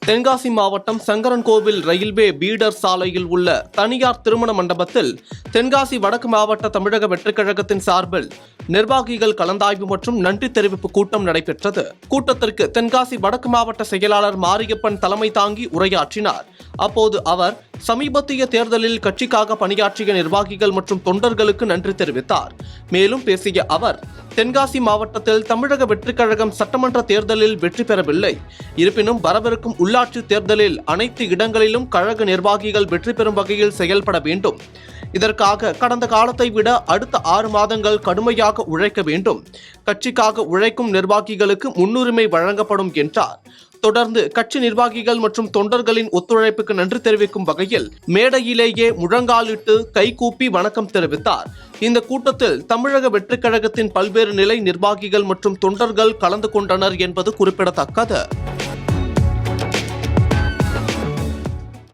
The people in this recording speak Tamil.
தென்காசி மாவட்டம் சங்கரன்கோவில் ரயில்வே பீடர் சாலையில் உள்ள தனியார் திருமண மண்டபத்தில் தென்காசி வடக்கு மாவட்ட தமிழக வெற்றிக் கழகத்தின் சார்பில் நிர்வாகிகள் கலந்தாய்வு மற்றும் நன்றி தெரிவிப்பு கூட்டம் நடைபெற்றது. கூட்டத்திற்கு தென்காசி வடக்கு மாவட்ட செயலாளர் மாரியப்பன் தலைமை தாங்கி உரையாற்றினார். அப்போது அவர் சமீபத்திய தேர்தலில் கட்சிக்காக பணியாற்றிய நிர்வாகிகள் மற்றும் தொண்டர்களுக்கு நன்றி தெரிவித்தார். மேலும் பேசிய அவர், தென்காசி மாவட்டத்தில் தமிழக வெற்றிக் கழகம் சட்டமன்ற தேர்தலில் வெற்றி பெறவில்லை. இருப்பினும் வரவிருக்கும் உள்ளாட்சி தேர்தலில் அனைத்து இடங்களிலும் கழக நிர்வாகிகள் வெற்றி பெறும் வகையில் செயல்பட வேண்டும். இதற்காக கடந்த காலத்தை விட அடுத்த 6 மாதங்கள் கடுமையாக உழைக்க வேண்டும். கட்சிக்காக உழைக்கும் நிர்வாகிகளுக்கு முன்னுரிமை வழங்கப்படும் என்றார். தொடர்ந்து கட்சி நிர்வாகிகள் மற்றும் தொண்டர்களின் ஒத்துழைப்புக்கு நன்றி தெரிவிக்கும் வகையில் மேடையிலேயே முழங்காலிட்டு கைகூப்பி வணக்கம் தெரிவித்தார். இந்த கூட்டத்தில் தமிழக வெற்றிக் கழகத்தின் பல்வேறு நிலை நிர்வாகிகள் மற்றும் தொண்டர்கள் கலந்து கொண்டனர் என்பது குறிப்பிடத்தக்கது.